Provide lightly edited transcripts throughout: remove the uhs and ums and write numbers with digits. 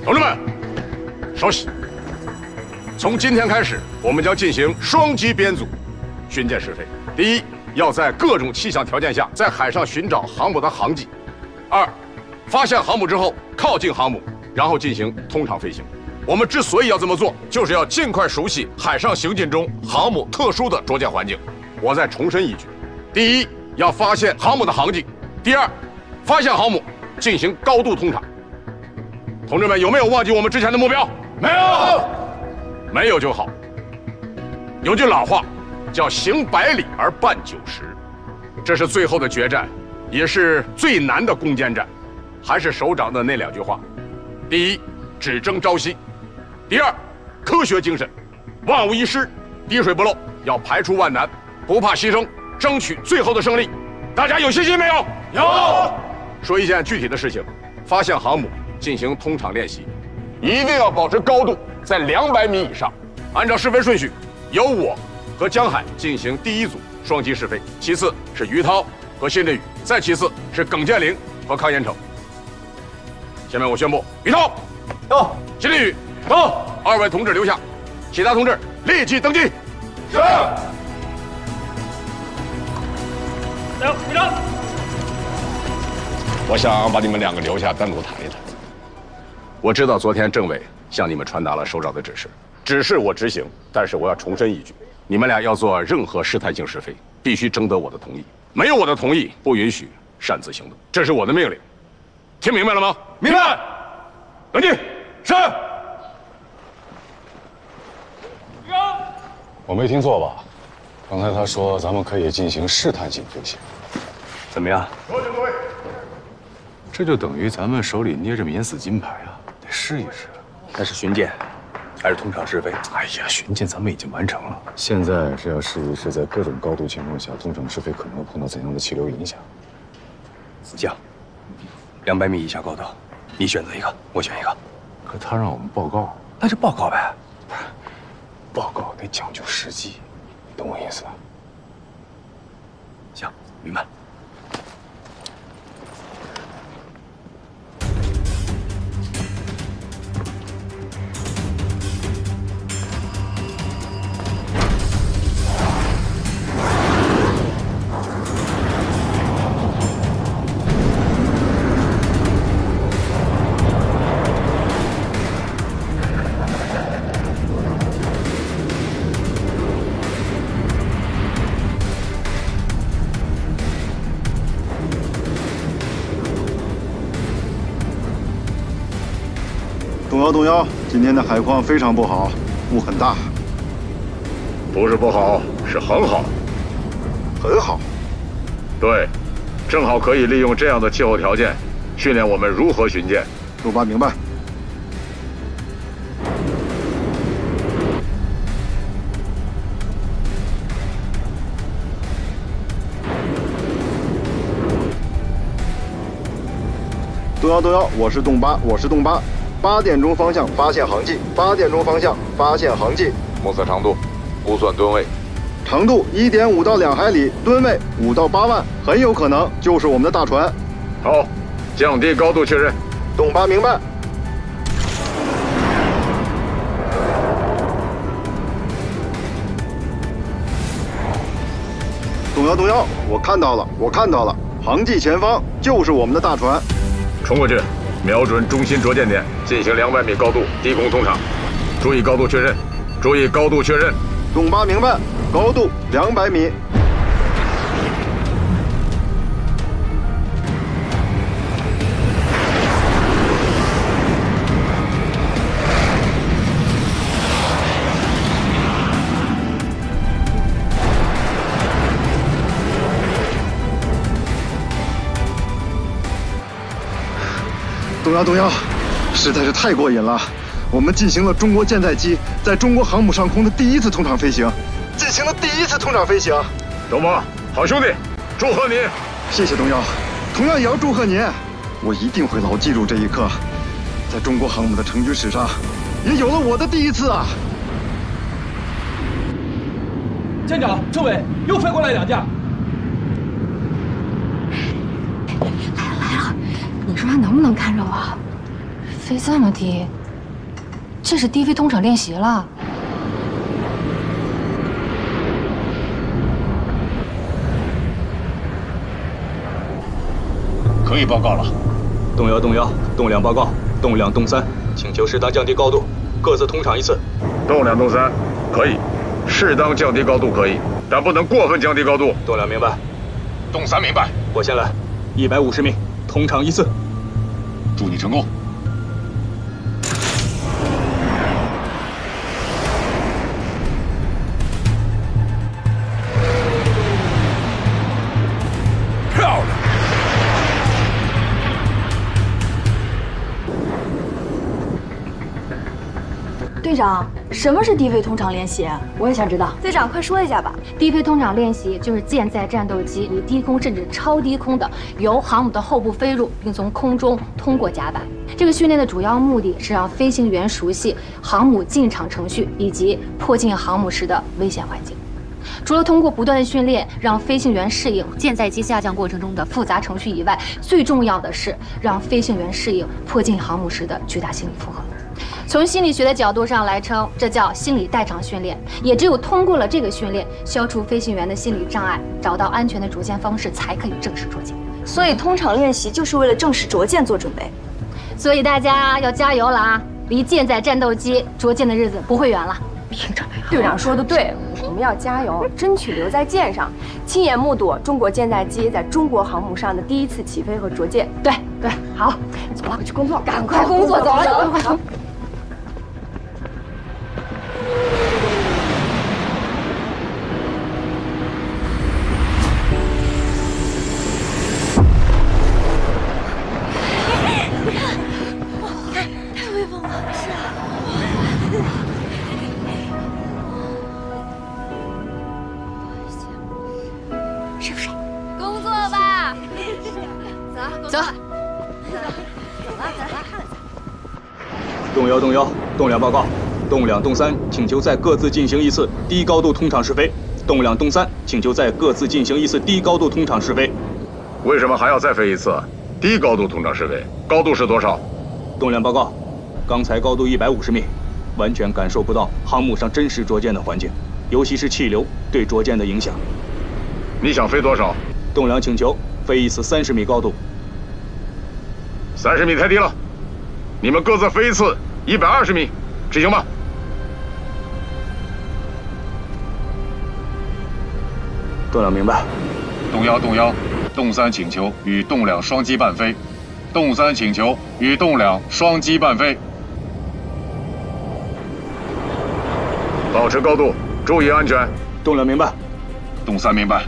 同志们，稍息。从今天开始，我们将进行双击编组巡检试飞。第一，要在各种气象条件下在海上寻找航母的航迹；二，发现航母之后靠近航母，然后进行通常飞行。我们之所以要这么做，就是要尽快熟悉海上行进中航母特殊的着舰环境。我再重申一句：第一，要发现航母的航迹；第二，发现航母进行高度通查。同志们，有没有忘记我们之前的目标？没有，没有就好。有句老话叫"行100里而伴90"，这是最后的决战，也是最难的攻坚战。还是首长的那2句话：第一，只争朝夕；第二，科学精神，万无一失，滴水不漏，要排除万难，不怕牺牲，争取最后的胜利。大家有信心没有？有。说一件具体的事情，发现航母进行通场练习，一定要保持高度在200米以上。按照试飞顺序，由我和江海进行第一组双击试飞，其次是于涛和辛振宇，再其次是耿建林和康延成。下面我宣布，于涛到，辛振宇到，2位同志留下，其他同志立即登记。是。来，队长。我想把你们2个留下，单独谈一谈。我知道昨天政委向你们传达了首长的指示我执行，但是我要重申一句：你们俩要做任何试探性试飞，必须征得我的同意，没有我的同意，不允许擅自行动，这是我的命令。听明白了吗？明白。登记。是。我没听错吧？刚才他说咱们可以进行试探性飞行，怎么样？这就等于咱们手里捏着免死金牌啊，得试一试。那是巡检，还是通常试飞？哎呀，巡检咱们已经完成了，现在是要试一试在各种高度情况下通常试飞可能会碰到怎样的气流影响。这样，200米以下高度，你选择一个，我选一个。可他让我们报告，那就报告呗。不是，报告得讲究实际，懂我意思吧？行，明白。动摇，今天的海况非常不好，雾很大。不是不好，是很好。很好。对，正好可以利用这样的气候条件，训练我们如何巡检。陆巴明白。动摇，我是动八。8点钟方向发现航迹，8点钟方向发现航迹。目测长度，估算吨位。长度1.5到2海里，吨位5到8万，很有可能就是我们的大船。好，降低高度确认。动8明白。动摇，我看到了，航迹前方就是我们的大船。冲过去。瞄准中心着舰点，进行200米高度低空通查，注意高度确认，动8明白，高度200米。动摇，实在是太过瘾了！我们进行了中国舰载机在中国航母上空的第1次通常飞行，东宝，好兄弟，祝贺你！谢谢动摇，同样也要祝贺您，我一定会牢记住这一刻，在中国航母的成军史上，也有了我的第1次啊！舰长，政委又飞过来2架。来了，你说他能不能看着我？飞这么低，这是低飞通场练习了。可以报告了。动1、动1、动2报告，动2、动3，请求适当降低高度，各自通场一次。动2、动3可以，适当降低高度可以，但不能过分降低高度。动2明白，动3明白。我先来，150米，通场一次。祝你成功。漂亮！队长，什么是低飞通场练习？我也想知道。队长，快说一下吧。低飞通场练习就是舰载战斗机以低空甚至超低空的由航母的后部飞入，并从空中通过甲板。这个训练的主要目的是让飞行员熟悉航母进场程序以及迫近航母时的危险环境。除了通过不断的训练让飞行员适应舰载机下降过程中的复杂程序以外，最重要的是让飞行员适应迫近航母时的巨大心理负荷。从心理学的角度上来称，这叫心理代偿训练。也只有通过了这个训练，消除飞行员的心理障碍，找到安全的着舰方式，才可以正式着舰。所以通场练习就是为了正式着舰做准备。所以大家要加油了啊！离舰载战斗机着舰的日子不会远了。队长说的对，我们要加油，争取留在舰上，亲眼目睹中国舰载机在中国航母上的第一次起飞和着舰。对，好，走了，回去工作，赶快工作，走了，快走。走。动1、动1、动2报告，动2、动3，请求再各自进行一次低高度通场试飞。动2、动3，请求再各自进行一次低高度通场试飞。为什么还要再飞一次？低高度通场试飞，高度是多少？动2报告，刚才高度150米，完全感受不到航母上真实着舰的环境，尤其是气流对着舰的影响。你想飞多少？动2请求飞一次30米高度。30米太低了，你们各自飞一次120米，执行吧。动2明白。动1、动1、动3请求与动2双机伴飞，动3请求与动2双机伴飞。保持高度，注意安全。动2明白。动3明白。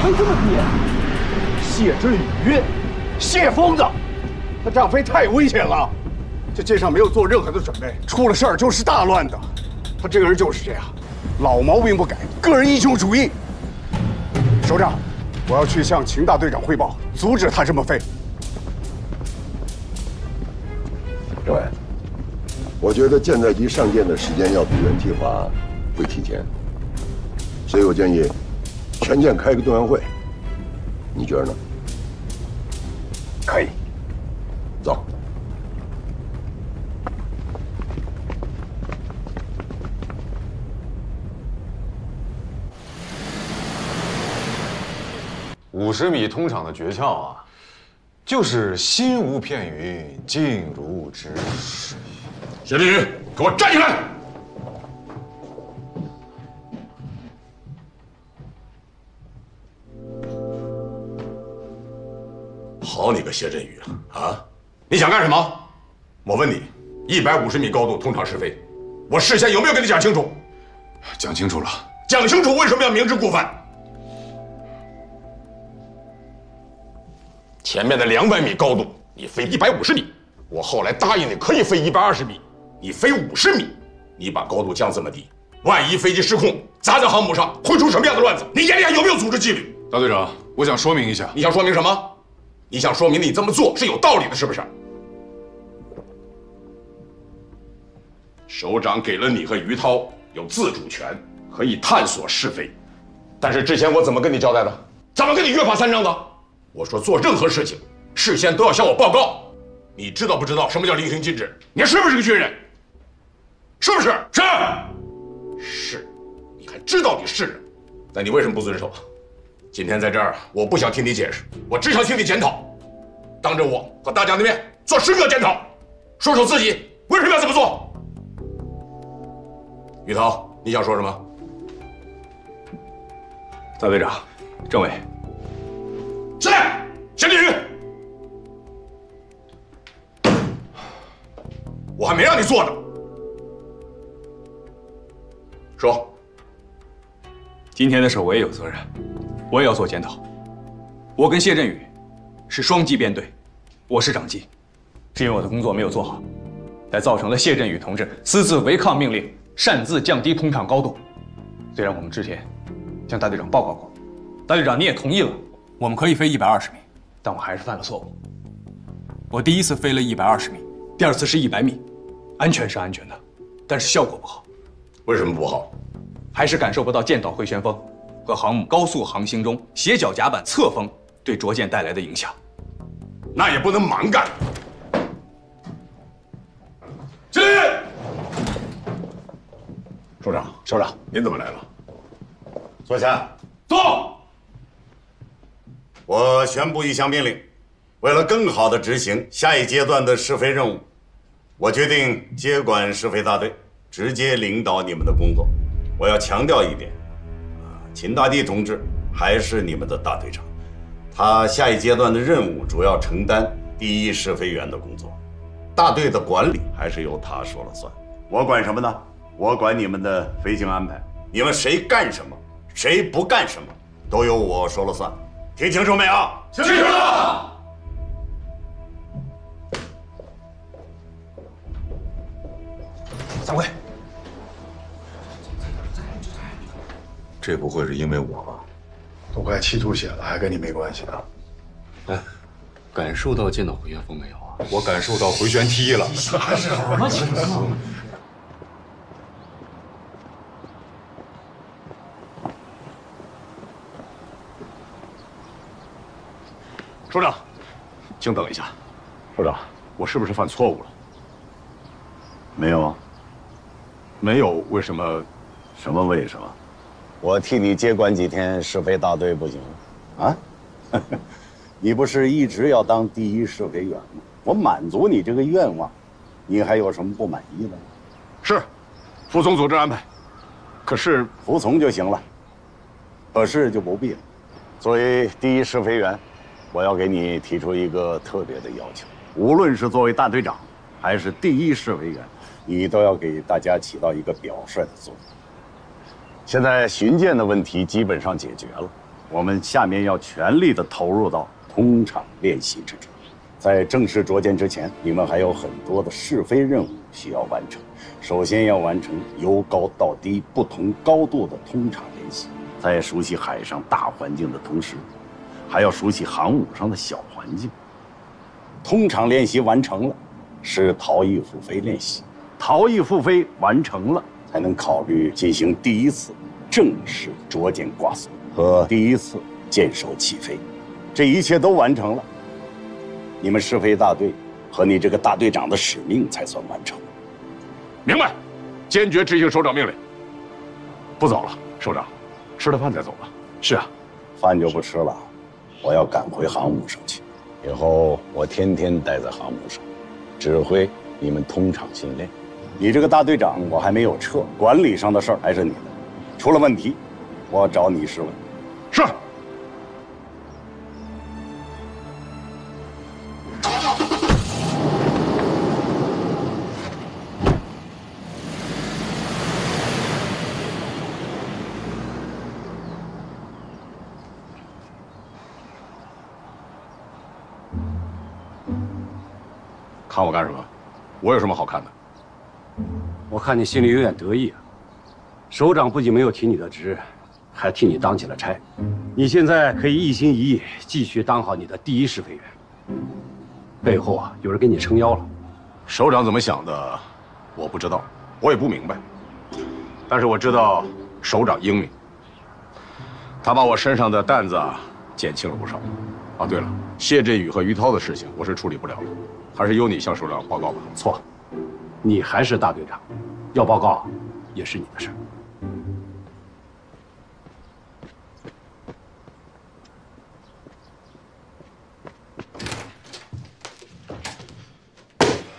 飞这么低，谢之宇，谢疯子，他这样飞太危险了。这舰上没有做任何的准备，出了事儿就是大乱的。他这个人就是这样，老毛病不改，个人英雄主义。首长，我要去向秦大队长汇报，阻止他这么飞。政委，我觉得舰载机上舰的时间要比原计划会提前，所以我建议全舰开个动员会，你觉得呢？可以。走。50米通场的诀窍啊，就是心无片语，静如止水。谢立宇，给我站起来！好你个谢振宇啊！你想干什么？我问你，150米高度通场试飞，我事先有没有跟你讲清楚？讲清楚了。讲清楚为什么要明知故犯？前面的200米高度，你飞150米，我后来答应你可以飞120米，你飞50米，你把高度降这么低，万一飞机失控砸在航母上，会出什么样的乱子？你眼里还有没有组织纪律？大队长，我想说明一下。你想说明什么？你想说明你这么做是有道理的，是不是？首长给了你和于涛有自主权，可以探索是非，但是之前我怎么跟你交代的？怎么跟你约法三章的？我说做任何事情，事先都要向我报告。你知道不知道什么叫令行禁止？你是不是个军人？是不是？是。你还知道你是人，那你为什么不遵守？今天在这儿，我不想听你解释，我只想听你检讨，当着我和大家的面做深刻检讨，说说自己为什么要这么做。于涛，你想说什么？大队长，政委，起来，先立语。我还没让你做呢。说。今天的事我也有责任，我也要做检讨。我跟谢振宇是双击编队，我是长机，是因为我的工作没有做好，才造成了谢振宇同志私自违抗命令，擅自降低通畅高度。虽然我们之前向大队长报告过，大队长你也同意了，我们可以飞120米，但我还是犯了错误。我第一次飞了120米，第二次是100米，安全是安全的，但是效果不好。为什么不好？还是感受不到舰岛回旋风和航母高速航行中斜角甲板侧风对着舰带来的影响。那也不能蛮干。起立！首长，首长，您怎么来了？坐下。坐。我宣布一项命令，为了更好地执行下一阶段的试飞任务，我决定接管试飞大队，直接领导你们的工作。我要强调一点，秦大地同志还是你们的大队长，他下一阶段的任务主要承担第一试飞员的工作，大队的管理还是由他说了算。我管什么呢？我管你们的飞行安排，你们谁干什么，谁不干什么，都由我说了算。听清楚没有？清楚了。散会。这不会是因为我吧？都快气吐血了，还跟你没关系啊？哎，感受到舰岛回旋风没有啊？我感受到回旋踢了。什么情况？首长，请等一下。首长，我是不是犯错误了？没有啊。没有？为什么？什么为什么？我替你接管几天试飞大队不行吗？啊？你不是一直要当第一试飞员吗？我满足你这个愿望，你还有什么不满意的吗？是，服从组织安排。可是服从就行了，可是就不必了。作为第一试飞员，我要给你提出一个特别的要求，无论是作为大队长，还是第一试飞员，你都要给大家起到一个表率的作用。现在巡舰的问题基本上解决了，我们下面要全力的投入到通场练习之中。在正式着舰之前，你们还有很多的试飞任务需要完成。首先要完成由高到低不同高度的通场练习，在熟悉海上大环境的同时，还要熟悉航母上的小环境。通场练习完成了，是逃逸复飞练习。逃逸复飞完成了，才能考虑进行第一次正式着舰挂锁和第一次舰首起飞。这一切都完成了，你们试飞大队和你这个大队长的使命才算完成。明白，坚决执行首长命令。不早了，首长，吃了饭再走吧。是啊，饭就不吃了，我要赶回航母上去。以后我天天待在航母上，指挥你们通场训练。你这个大队长我还没有撤，管理上的事儿还是你的，出了问题，我找你试问。是。看我干什么？我有什么好看的？我看你心里有点得意啊。首长不仅没有提你的职，还替你当起了差。你现在可以一心一意继续当好你的第一试飞员。背后啊，有人给你撑腰了。首长怎么想的，我不知道，我也不明白。但是我知道首长英明，他把我身上的担子啊减轻了不少。啊，对了，谢振宇和于涛的事情我是处理不了了，还是由你向首长报告吧。错，你还是大队长，要报告也是你的事儿。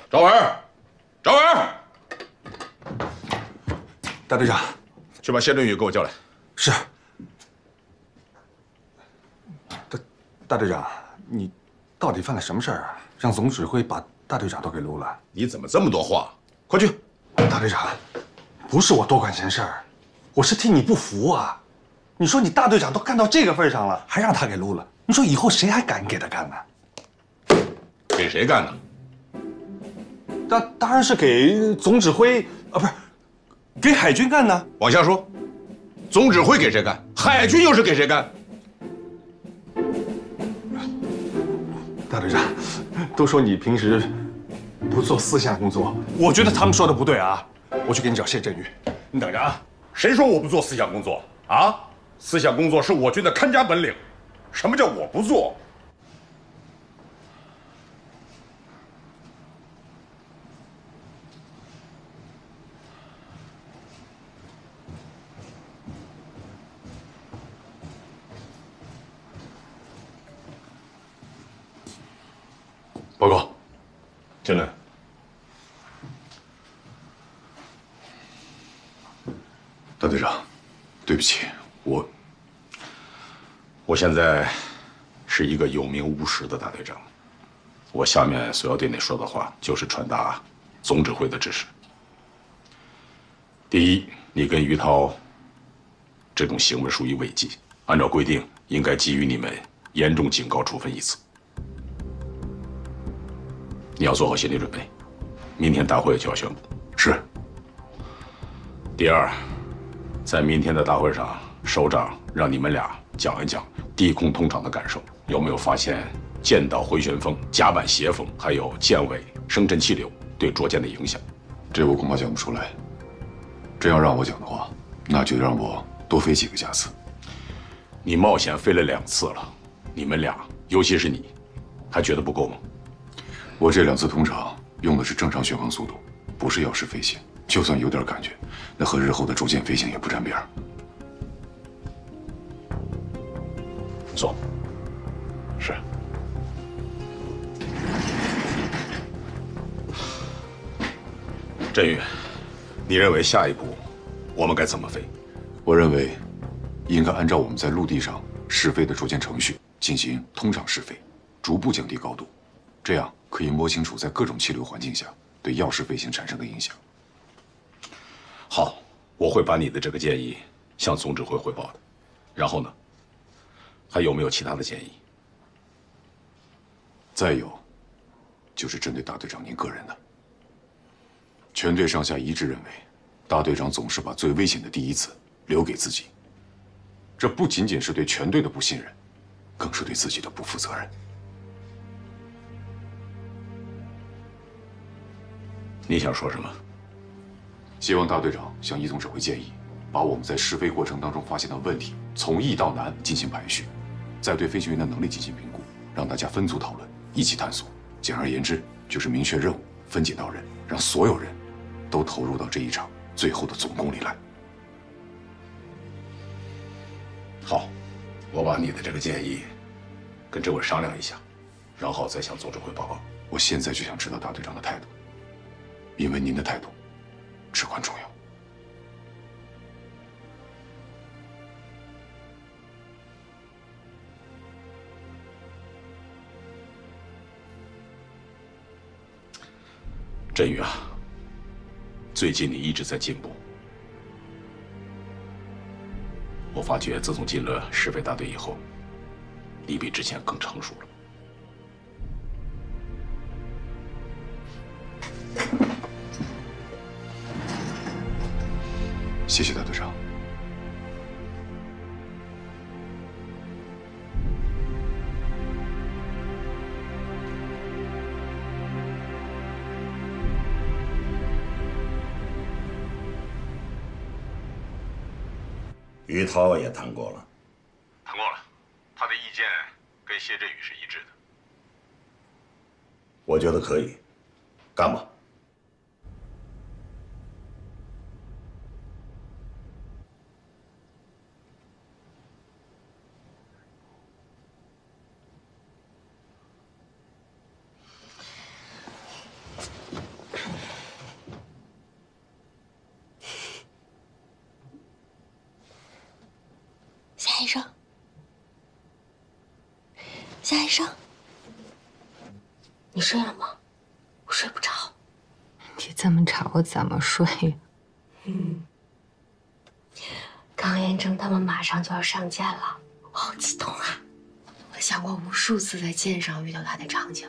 赵文，赵文，大队长，去把谢振宇给我叫来。是。大队长，你到底犯了什么事儿啊？让总指挥把大队长都给撸了？你怎么这么多话？快去！大队长，不是我多管闲事儿，我是替你不服啊！你说你大队长都干到这个份上了，还让他给撸了，你说以后谁还敢给他干呢？给谁干呢？当然是给总指挥啊，不是，给海军干呢。往下说，总指挥给谁干？海军又是给谁干？大队长，都说你平时不做思想工作，我觉得他们说的不对啊。我去给你找谢振宇，你等着啊。谁说我不做思想工作啊？思想工作是我军的看家本领，什么叫我不做？报告，进来。大队长，对不起，我现在是一个有名无实的大队长，我下面所要对你说的话，就是传达总指挥的指示。第一，你跟于涛这种行为属于违纪，按照规定应该给予你们严重警告处分1次。你要做好心理准备，明天大会就要宣布。是。第二，在明天的大会上，首长让你们俩讲一讲低空通场的感受，有没有发现舰岛回旋风、甲板斜风，还有舰尾声震气流对捉舰的影响？这我恐怕讲不出来。真要让我讲的话，那就得让我多飞几个架次。你冒险飞了2次了，你们俩，尤其是你，还觉得不够吗？我这2次通场用的是正常巡航速度，不是要式飞行。就算有点感觉，那和日后的逐渐飞行也不沾边。走。是。振宇，你认为下一步我们该怎么飞？我认为应该按照我们在陆地上试飞的逐渐程序进行通场试飞，逐步降低高度，这样可以摸清楚在各种气流环境下对要式飞行产生的影响。好，我会把你的这个建议向总指挥汇报的。然后呢，还有没有其他的建议？再有，就是针对大队长您个人的。全队上下一致认为，大队长总是把最危险的第一次留给自己。这不仅仅是对全队的不信任，更是对自己的不负责任。你想说什么？希望大队长向易总指挥建议，把我们在试飞过程当中发现的问题从易到难进行排序，再对飞行员的能力进行评估，让大家分组讨论，一起探索。简而言之，就是明确任务，分解到人，让所有人都投入到这一场最后的总攻里来。好，我把你的这个建议跟政委商量一下，然后再向总指挥报告。我现在就想知道大队长的态度，因为您的态度至关重要。振宇啊，最近你一直在进步。我发觉自从进了试飞大队以后，你比之前更成熟了。谢谢大队长。于涛也谈过了，谈过了，他的意见跟谢振宇是一致的。我觉得可以，干吧。夏医生，夏医生，你睡了吗？我睡不着。你这么吵，我怎么睡呀？康彦征他们马上就要上舰了，我好激动啊！我想过无数次在舰上遇到他的场景。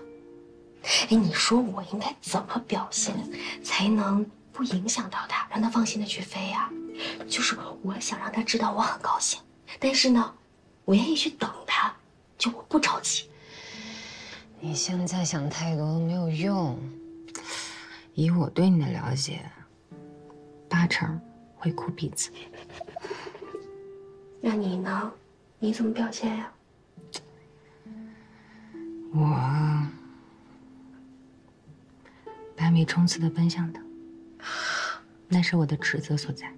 哎，你说我应该怎么表现，才能不影响到他，让他放心的去飞呀？就是我想让他知道我很高兴。但是呢，我愿意去等他，就我不着急。你现在想太多都没有用。以我对你的了解，80%会哭鼻子。那你呢？你怎么表现呀？我100米冲刺的奔向他，那是我的职责所在。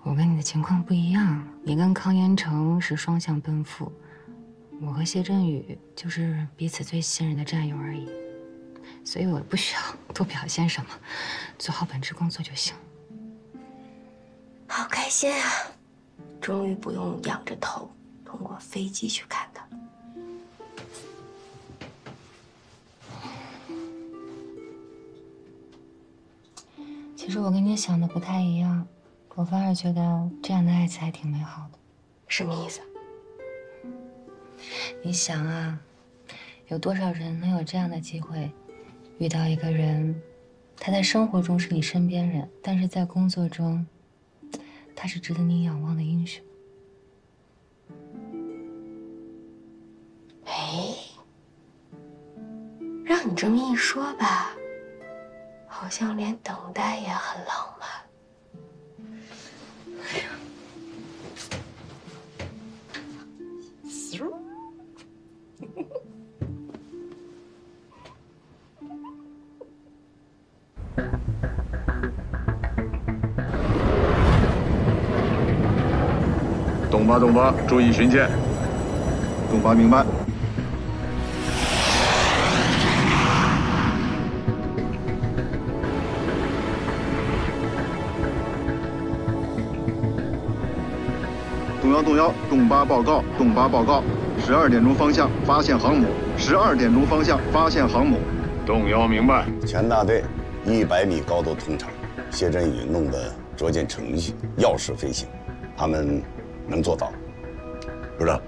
我跟你的情况不一样，你跟康彦成是双向奔赴，我和谢振宇就是彼此最信任的战友而已，所以我不需要多表现什么，做好本职工作就行。好开心啊！终于不用仰着头通过飞机去看他。其实我跟你想的不太一样。我反而觉得这样的爱情还挺美好的。什么意思？你想啊，有多少人能有这样的机会，遇到一个人，他在生活中是你身边人，但是在工作中，他是值得你仰望的英雄。哎，让你这么一说吧，好像连等待也很浪漫。东巴，注意巡舰。东巴明白。动摇，东巴报告，12点钟方向发现航母，12点钟方向发现航母。动摇明白。全大队100米高度通畅，谢振宇弄的着舰程序，钥匙飞行，他们能做到。部长，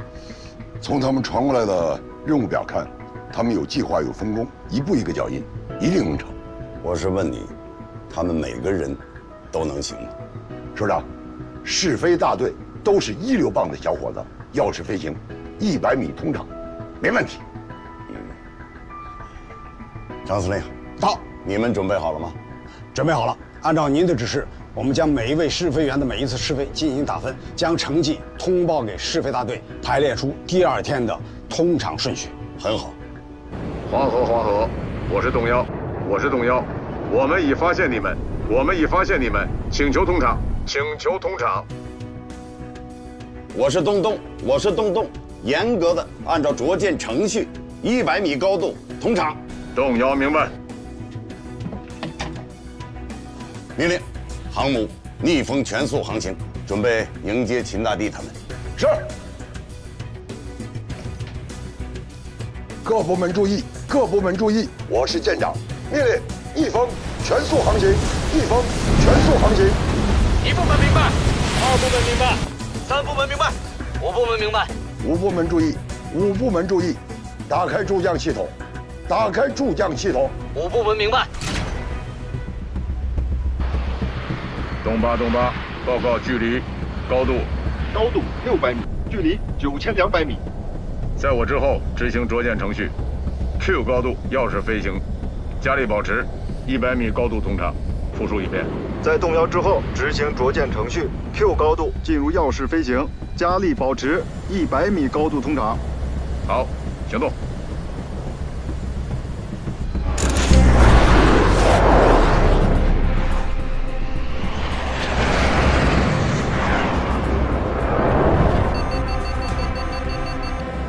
从他们传过来的任务表看，他们有计划有分工，一步一个脚印，一定能成。我是问你，他们每个人都能行吗？首长，试飞大队都是一流棒的小伙子，钥匙飞行，100米通畅，没问题。张司令，到，你们准备好了吗？准备好了。按照您的指示，我们将每一位试飞员的每一次试飞进行打分，将成绩通报给试飞大队，排列出第2天的通场顺序。很好。黄河，我是动摇，我们已发现你们，请求通场。我是东东，严格的按照着舰程序，100米高度通场。动摇明白。命令，航母逆风全速航行，准备迎接秦大帝他们。是。各部门注意，我是舰长，命令逆风全速航行，逆风全速航行。1部门明白，2部门明白，3部门明白，5部门明白。5部门注意，打开助降系统。5部门明白。东八，报告距离、高度。高度600米，距离9200米。在我之后执行着舰程序 ，Q 高度钥匙飞行，加力保持100米高度通畅。复述一遍。在动摇之后执行着舰程序 ，Q 高度进入钥匙飞行，加力保持100米高度通畅。好，行动。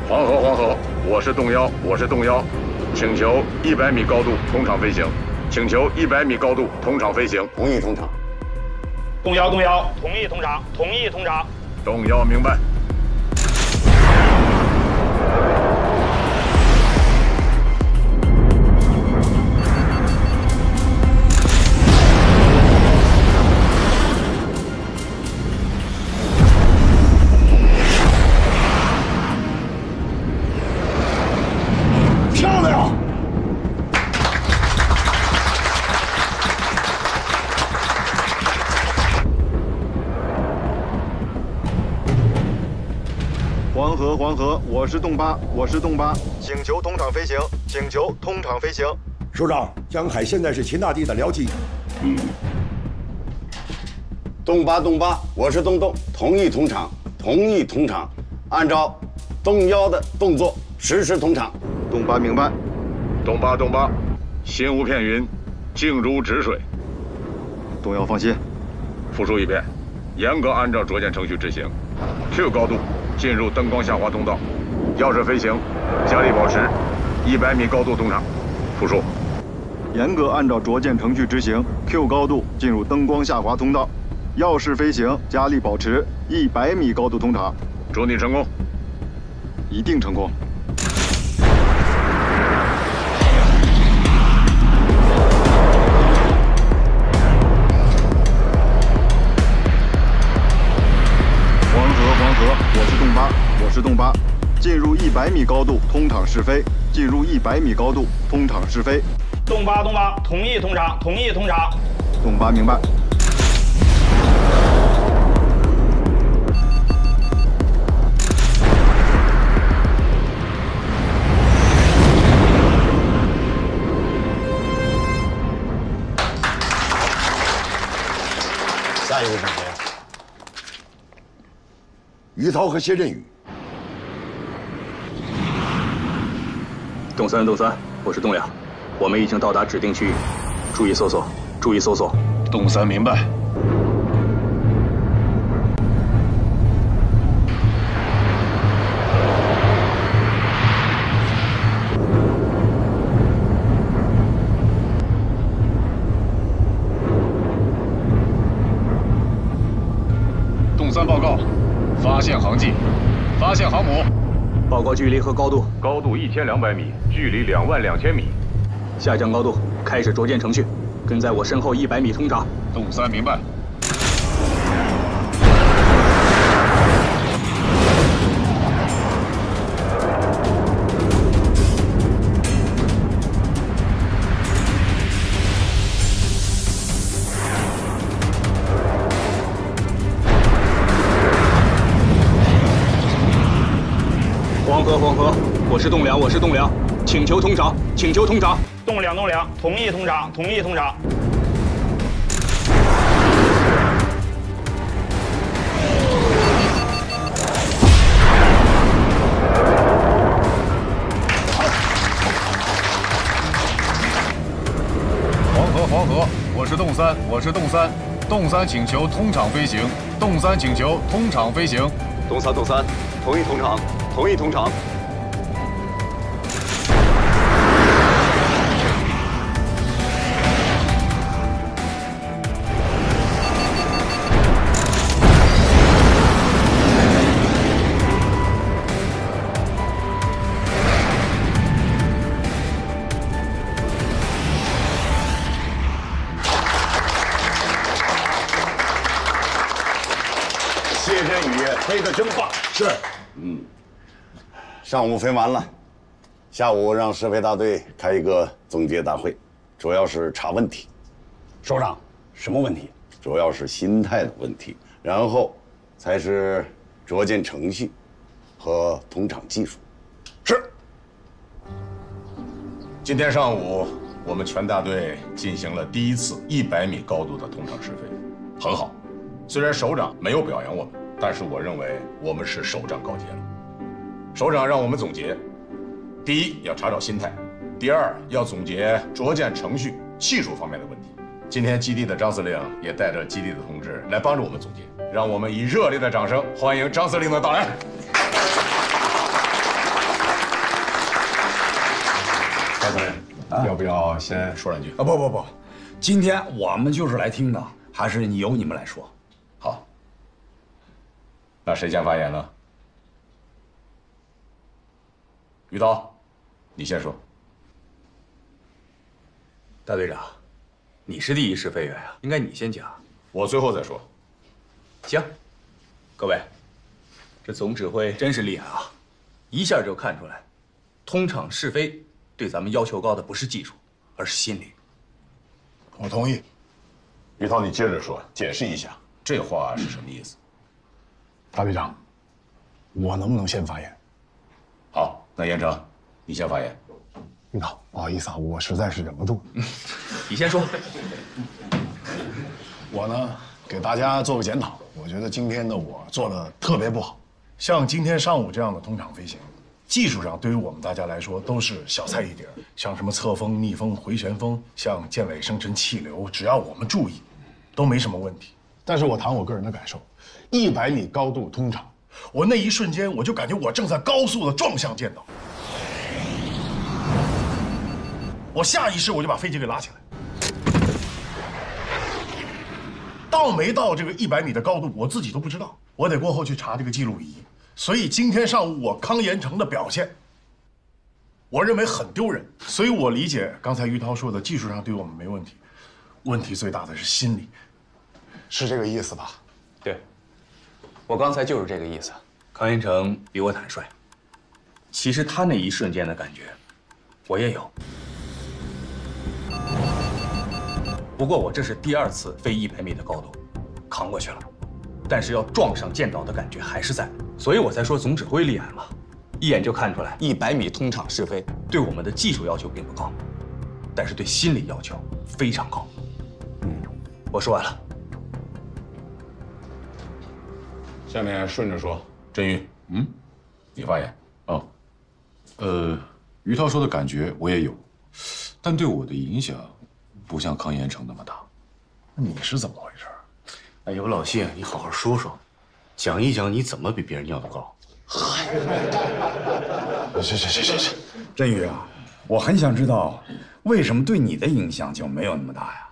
黄河，我是动摇，请求100米高度通畅飞行，请求100米高度通畅飞行，同意通畅。动摇，同意通畅，同意通畅。动摇明白。漂亮！黄河，我是动八，请求通畅飞行，请求通畅飞行。首长，江海现在是秦大帝的僚机。东八，我是东，同意通畅，按照动摇的动作实施通畅。东八明白。东八，心无片云，静如止水。动摇放心。复述一遍，严格按照着舰程序执行。Q 高度进入灯光下滑通道，钥匙飞行，加力保持100米高度通畅。复述。严格按照着舰程序执行 ，Q 高度进入灯光下滑通道，钥匙飞行，加力保持100米高度通畅。祝你成功。一定成功。黄河，我是动八，进入100米高度通畅试飞，进入100米高度通畅试飞。动八，同意通畅，动八明白。下一位是谁？于涛和谢振宇。动三，我是动两，我们已经到达指定区域，注意搜索。动三明白。动三报告。发现航迹，发现航母，报告距离和高度。高度1200米，距离22000米。下降高度，开始着舰程序，跟在我身后100米通畅。动三明白。黄河，我是动两，请求通畅。动两，同意通畅。黄河，我是动三，动三请求通畅飞行，动三，同意通畅。谢振宇飞得真棒。是。上午飞完了，下午让试飞大队开一个总结大会，主要是查问题。首长，什么问题？主要是心态的问题，然后才是着舰程序和通场技术。是。今天上午，我们全大队进行了第一次100米高度的通场试飞，很好。虽然首长没有表扬我们，但是我认为我们是首长高阶了。首长让我们总结：第一，要查找心态；第二，要总结着舰程序、技术方面的问题。今天基地的张司令也带着基地的同志来帮助我们总结，让我们以热烈的掌声欢迎张司令的到来。张司令，要不要先说两句？啊，不，今天我们就是来听的，还是由你们来说。好，那谁先发言呢？于涛，你先说。大队长，你是第一试飞员啊，应该你先讲。我最后再说。行，各位，这总指挥真是厉害啊，一下就看出来，通场试飞对咱们要求高的不是技术，而是心理。我同意。于涛，你接着说，解释一下这话是什么意思？大队长，我能不能先发言？好，那严成，你先发言。于涛，不好意思啊，我实在是忍不住。你先说。我呢，给大家做个检讨。我觉得今天的我做的特别不好，像今天上午这样的通场飞行，技术上对于我们大家来说都是小菜一碟。像什么侧风、逆风、回旋风，像舰尾生成气流，只要我们注意，都没什么问题。但是我谈我个人的感受，100米高度通场，我那一瞬间我就感觉我正在高速的撞向舰岛，我下意识我就把飞机给拉起来。到没到这个100米的高度，我自己都不知道，我得过后去查这个记录仪。所以今天上午我康延成的表现，我认为很丢人。所以我理解刚才于涛说的，技术上对我们没问题，问题最大的是心理，是这个意思吧？对，我刚才就是这个意思。康延成比我坦率，其实他那一瞬间的感觉，我也有。不过我这是第2次飞100米的高度，扛过去了，但是要撞上舰岛的感觉还是在，所以我才说总指挥厉害嘛，一眼就看出来100米通场试飞对我们的技术要求并不高，但是对心理要求非常高。我说完了。下面顺着说，振宇，你发言。于涛说的感觉我也有，但对我的影响不像康延成那么大。你是怎么回事？哎呦，老谢，你好好说说，讲一讲你怎么比别人尿得高。是，振宇啊，我很想知道，为什么对你的影响就没有那么大呀？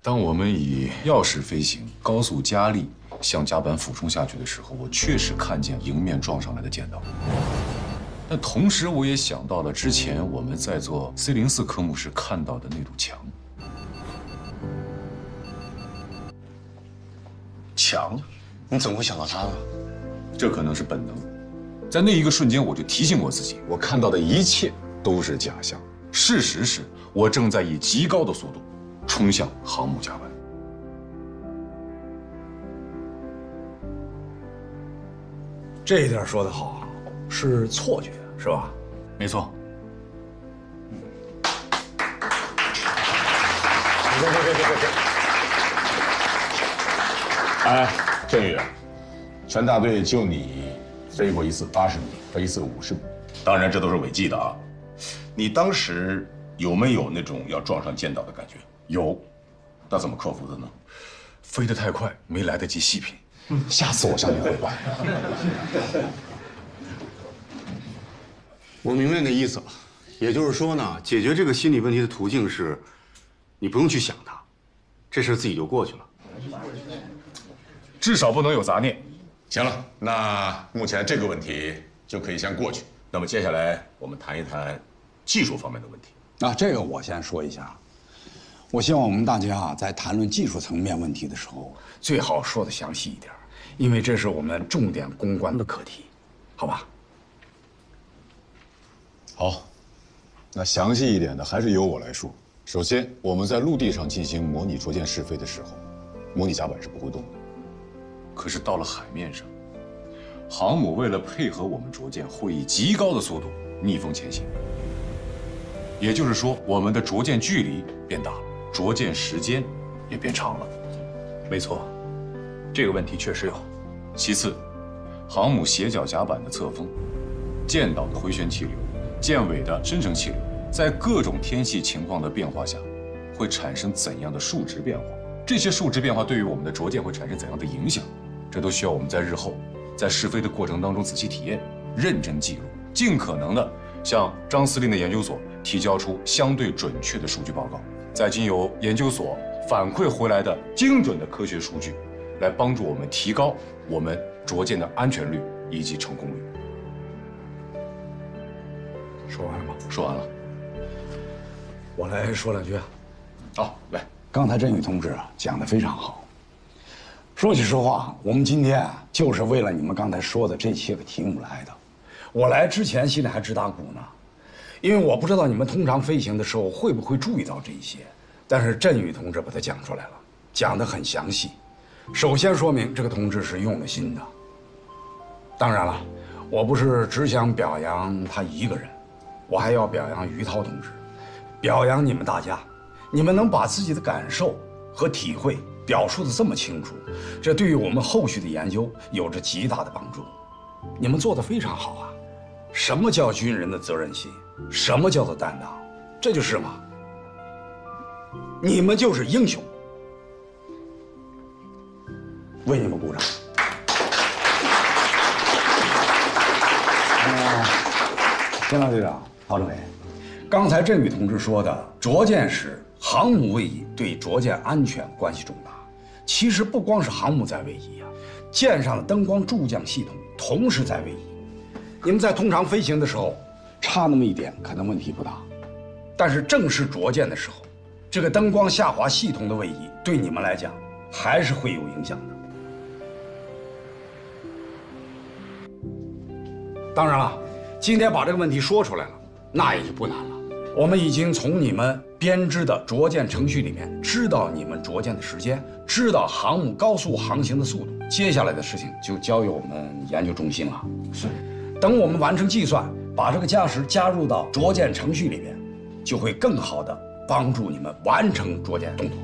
当我们以钥匙飞行、高速加力向甲板俯冲下去的时候，我确实看见迎面撞上来的舰岛。但同时，我也想到了之前我们在做 C04科目时看到的那堵墙。墙？你怎么会想到它呢？这可能是本能。在那一个瞬间，我就提醒我自己，我看到的一切都是假象。事实是我正在以极高的速度冲向航母甲板。这一点说得好，是错觉，是吧？没错。别！哎，振宇，全大队就你飞过一次80米，飞一次50米，当然这都是违纪的啊。你当时有没有那种要撞上舰岛的感觉？有，那怎么克服的呢？飞得太快，没来得及细品。下次我向你汇报。我明白你的意思了，也就是说呢，解决这个心理问题的途径是，你不用去想它，这事自己就过去了。至少不能有杂念。行了，那目前这个问题就可以先过去。那么接下来我们谈一谈技术方面的问题。这个我先说一下。我希望我们大家在谈论技术层面问题的时候，最好说的详细一点，因为这是我们重点攻关的课题，好吧？好，那详细一点的还是由我来说。首先，我们在陆地上进行模拟着舰试飞的时候，模拟甲板是不会动的。可是到了海面上，航母为了配合我们着舰，会以极高的速度逆风前行。也就是说，我们的着舰距离变大了，着舰时间也变长了。没错，这个问题确实有。其次，航母斜角甲板的侧风、舰岛的回旋气流、舰尾的深层气流，在各种天气情况的变化下，会产生怎样的数值变化？这些数值变化对于我们的着舰会产生怎样的影响？这都需要我们在日后在试飞的过程当中仔细体验、认真记录，尽可能的向张司令的研究所提交出相对准确的数据报告，再经由研究所反馈回来的精准的科学数据，来帮助我们提高我们着舰的安全率以及成功率。说完了吗？说完了。我来说两句啊。好，来。刚才振宇同志讲得非常好。说句实话，我们今天就是为了你们刚才说的这些个题目来的。我来之前心里还直打鼓呢，因为我不知道你们通常飞行的时候会不会注意到这些。但是振宇同志把它讲出来了，讲得很详细。首先说明这个同志是用了心的。当然了，我不是只想表扬他一个人，我还要表扬于涛同志，表扬你们大家。你们能把自己的感受和体会表述得这么清楚，这对于我们后续的研究有着极大的帮助。你们做得非常好啊！什么叫军人的责任心？什么叫做担当？这就是嘛。你们就是英雄，为你们鼓掌。金老队长、郝政委，刚才振宇同志说的着舰时航母位移对着舰安全关系重大。其实不光是航母在位移啊，舰上的灯光助降系统同时在位移。你们在通常飞行的时候，差那么一点可能问题不大，但是正式着舰的时候，这个灯光下滑系统的位移对你们来讲还是会有影响的。当然了，今天把这个问题说出来了，那也就不难了。我们已经从你们编织的着舰程序里面知道你们着舰的时间，知道航母高速航行的速度。接下来的事情就交由我们研究中心了。是，等我们完成计算，把这个加时加入到着舰程序里面，就会更好的帮助你们完成着舰动作。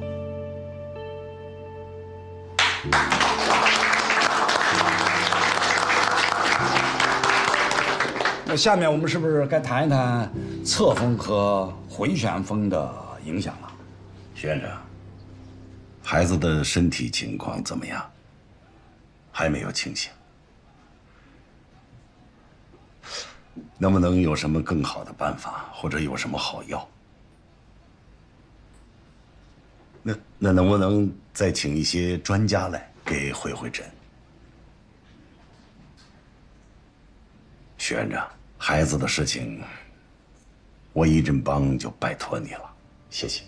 那下面我们是不是该谈一谈侧风和回旋风的影响了？徐院长，孩子的身体情况怎么样？还没有清醒，能不能有什么更好的办法，或者有什么好药？那能不能再请一些专家来给会诊？徐院长，孩子的事情，我一振邦就拜托你了，谢谢。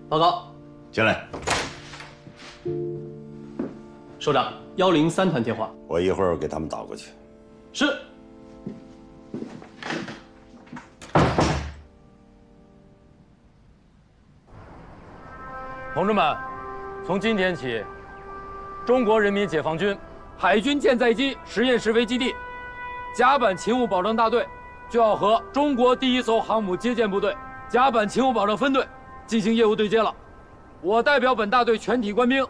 报告，进来。首长，103团电话。我一会儿给他们打过去。是。同志们，从今天起，中国人民解放军海军舰载机实验试飞基地甲板勤务保障大队就要和中国第1艘航母接舰部队甲板勤务保障分队进行业务对接了。我代表本大队全体官兵，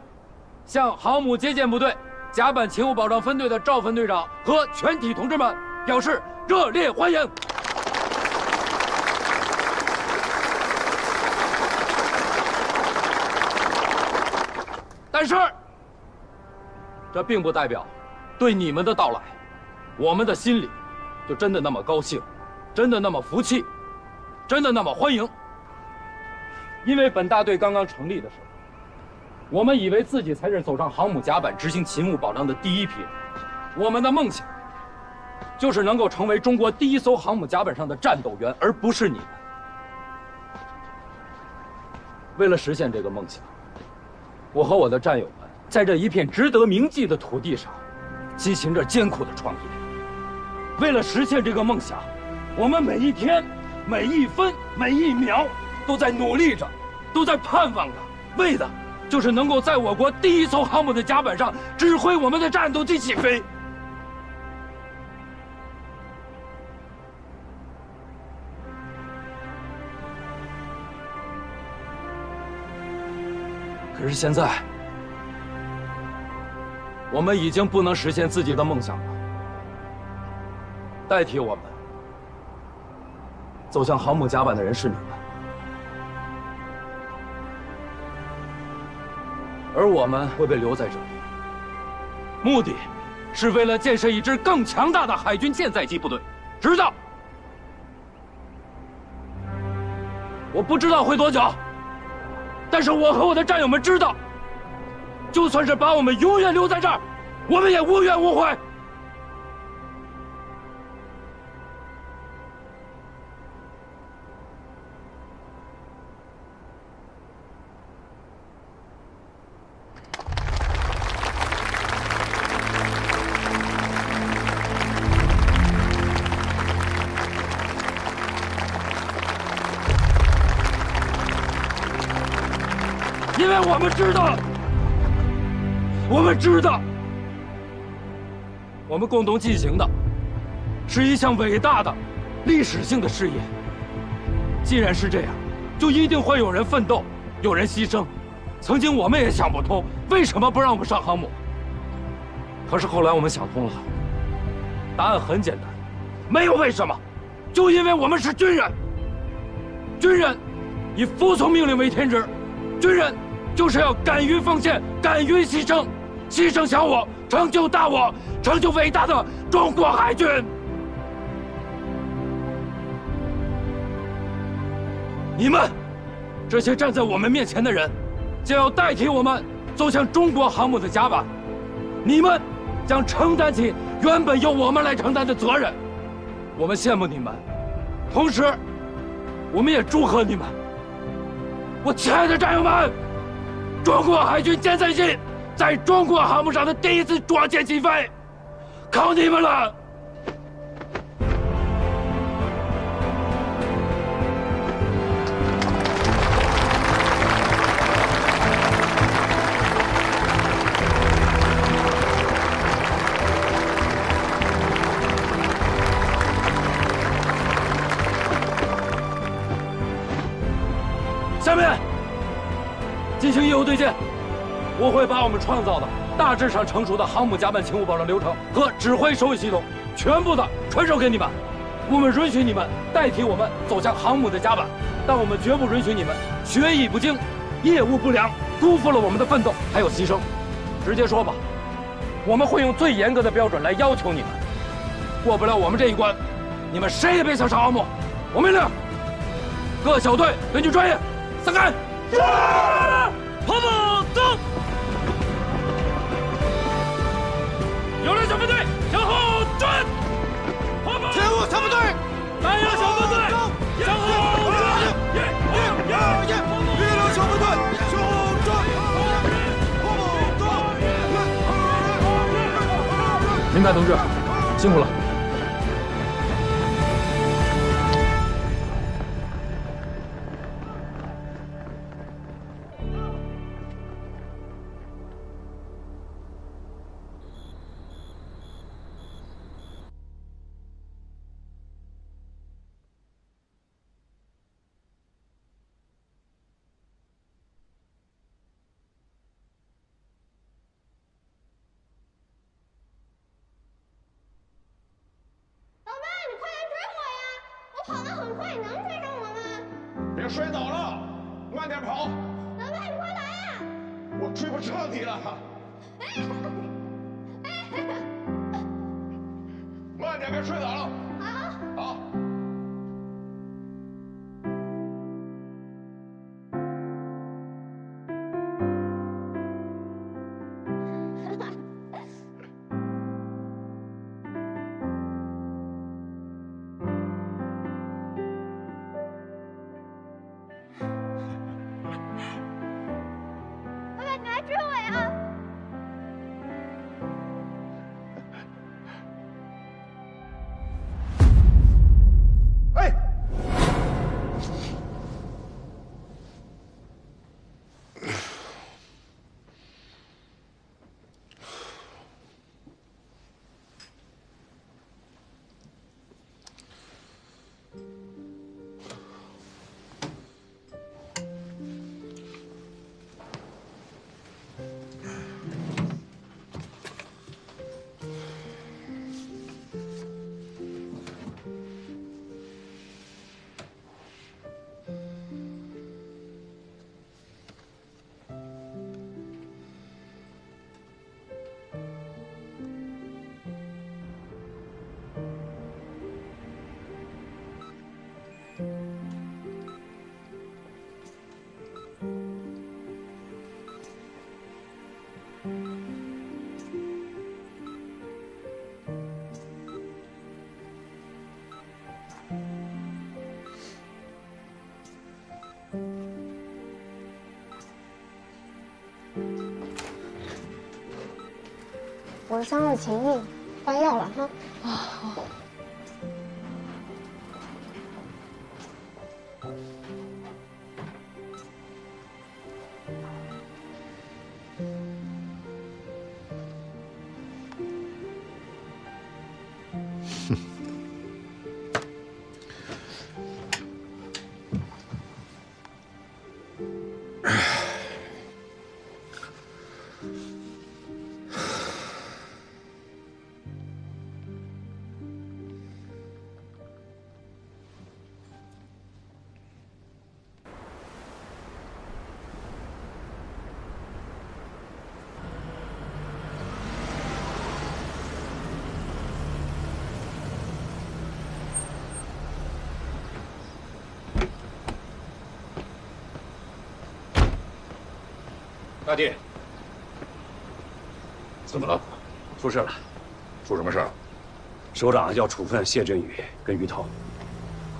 向航母接舰部队甲板勤务保障分队的赵分队长和全体同志们表示热烈欢迎。但是，这并不代表对你们的到来，我们的心里就真的那么高兴，真的那么服气，真的那么欢迎。因为本大队刚刚成立的时候，我们以为自己才是走上航母甲板执行勤务保障的第一批人，我们的梦想就是能够成为中国第一艘航母甲板上的战斗员，而不是你们。为了实现这个梦想，我和我的战友们在这一片值得铭记的土地上进行着艰苦的创业。为了实现这个梦想，我们每一天、每一分、每一秒都在努力着，都在盼望着，为的就是能够在我国第一艘航母的甲板上指挥我们的战斗机起飞。可是现在，我们已经不能实现自己的梦想了。代替我们走向航母甲板的人是你们，而我们会被留在这里，目的是为了建设一支更强大的海军舰载机部队。知道？我不知道会多久。但是我和我的战友们知道，就算是把我们永远留在这儿，我们也无怨无悔。因为我们知道，我们共同进行的是一项伟大的、历史性的事业。既然是这样，就一定会有人奋斗，有人牺牲。曾经我们也想不通，为什么不让我们上航母？可是后来我们想通了，答案很简单，没有为什么，就因为我们是军人。军人以服从命令为天职，军人就是要敢于奉献，敢于牺牲，牺牲小我，成就大我，成就伟大的中国海军。你们这些站在我们面前的人，将要代替我们走向中国航母的甲板，你们将承担起原本由我们来承担的责任。我们羡慕你们，同时，我们也祝贺你们。我亲爱的战友们！中国海军舰载机在中国航母上的第一次撞舰起飞，靠你们了！下面进行业务对接，我会把我们创造的大致上成熟的航母甲板勤务保障流程和指挥手语系统全部的传授给你们。我们允许你们代替我们走向航母的甲板，但我们绝不允许你们学艺不精、业务不良，辜负了我们的奋斗还有牺牲。直接说吧，我们会用最严格的标准来要求你们，过不了我们这一关，你们谁也别想上航母。我命令各小队根据专业散开。是。跑跑走。有了小分队向后转。跑跑。前务小分队。南洋小分队向后转。月亮小分队向后转。跑跑走。明白，同志，辛苦了。跑得很快，能追上我吗？别摔倒了，慢点跑。老爸，你快来呀！我追不上你了。慢点，别摔倒了。好。好。啊！哎！我的3号情意换药了哈。啊，好。大弟，怎么了？出事了，出什么事了？首长要处分谢振宇跟于涛。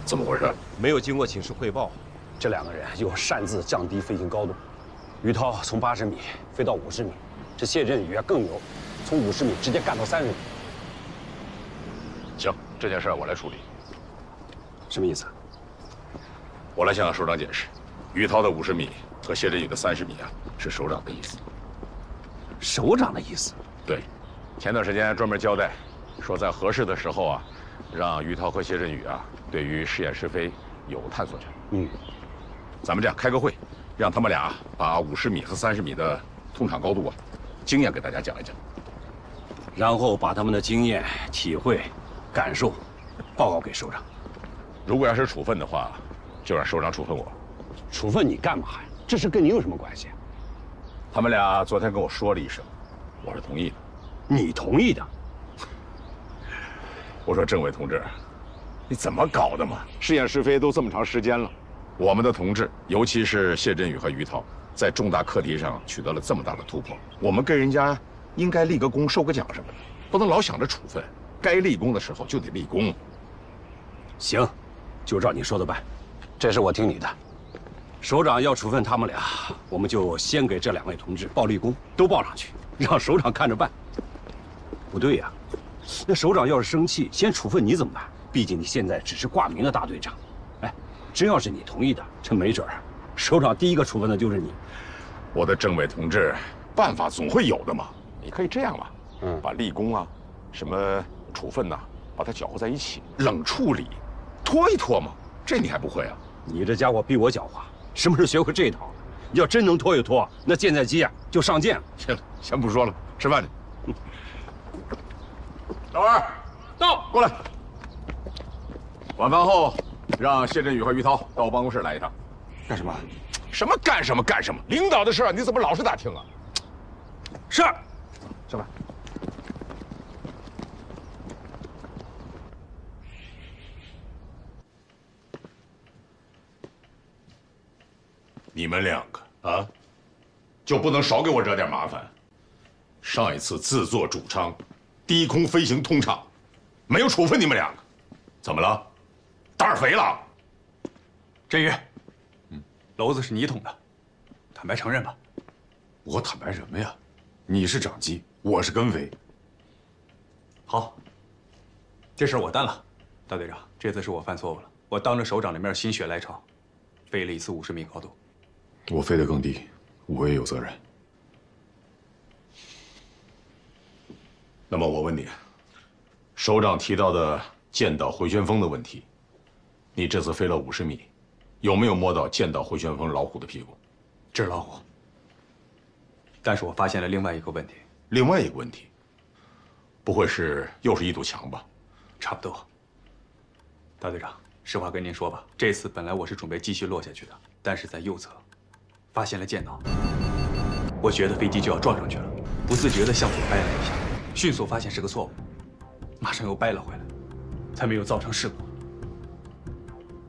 怎么回事？没有经过请示汇报，这2个人又擅自降低飞行高度。于涛从80米飞到50米，这谢振宇更牛，从50米直接干到30米。行，这件事我来处理。什么意思？我来向首长解释，于涛的50米和谢振宇的30米啊，是首长的意思。首长的意思？对，前段时间专门交代，说在合适的时候啊，让于涛和谢振宇啊，对于试验试飞有探索权。咱们这样开个会，让他们俩把50米和30米的通场高度啊，经验给大家讲一讲，然后把他们的经验、体会、感受报告给首长。如果要是处分的话，就让首长处分我。处分你干嘛呀？这事跟你有什么关系？他们俩昨天跟我说了一声，我是同意的。你同意的？我说政委同志，你怎么搞的嘛？试验试飞都这么长时间了，我们的同志，尤其是谢振宇和于涛，在重大课题上取得了这么大的突破，我们跟人家应该立个功、授个奖什么的，不能老想着处分，该立功的时候就得立功。行，就照你说的办，这事我听你的。首长要处分他们俩，我们就先给这2位同志报立功，都报上去，让首长看着办。不对呀，那首长要是生气，先处分你怎么办？毕竟你现在只是挂名的大队长。哎，真要是你同意的，这没准儿，首长第一个处分的就是你。我的政委同志，办法总会有的嘛。你可以这样嘛，把立功啊，什么处分呐，把它搅和在一起，冷处理，拖一拖嘛。这你还不会啊？你这家伙比我狡猾。什么时候学会这一套？你要真能拖一拖，那舰载机啊就上舰了。行了，先不说了，吃饭去。老二，到，过来。晚饭后，让谢振宇和于涛到我办公室来一趟。干什么？什么干什么干什么？领导的事你怎么老是打听啊？是。上来。你们2个啊，就不能少给我惹点麻烦？上一次自作主张，低空飞行通畅，没有处分你们2个，怎么了？胆儿肥了？振宇，篓子是你捅的，坦白承认吧。我坦白什么呀？你是长机，我是跟飞。好，这事儿我担了。大队长，这次是我犯错误了，我当着首长的面心血来潮，飞了一次50米高度。我飞得更低，我也有责任。那么我问你，首长提到的剑岛回旋风的问题，你这次飞了50米，有没有摸到剑岛回旋风老虎的屁股？这是老虎。但是我发现了另外一个问题。另外一个问题，不会是又是一堵墙吧？差不多。大队长，实话跟您说吧，这次本来我是准备继续落下去的，但是在右侧发现了剑岛，我觉得飞机就要撞上去了，不自觉地向左掰了一下，迅速发现是个错误，马上又掰了回来，才没有造成事故。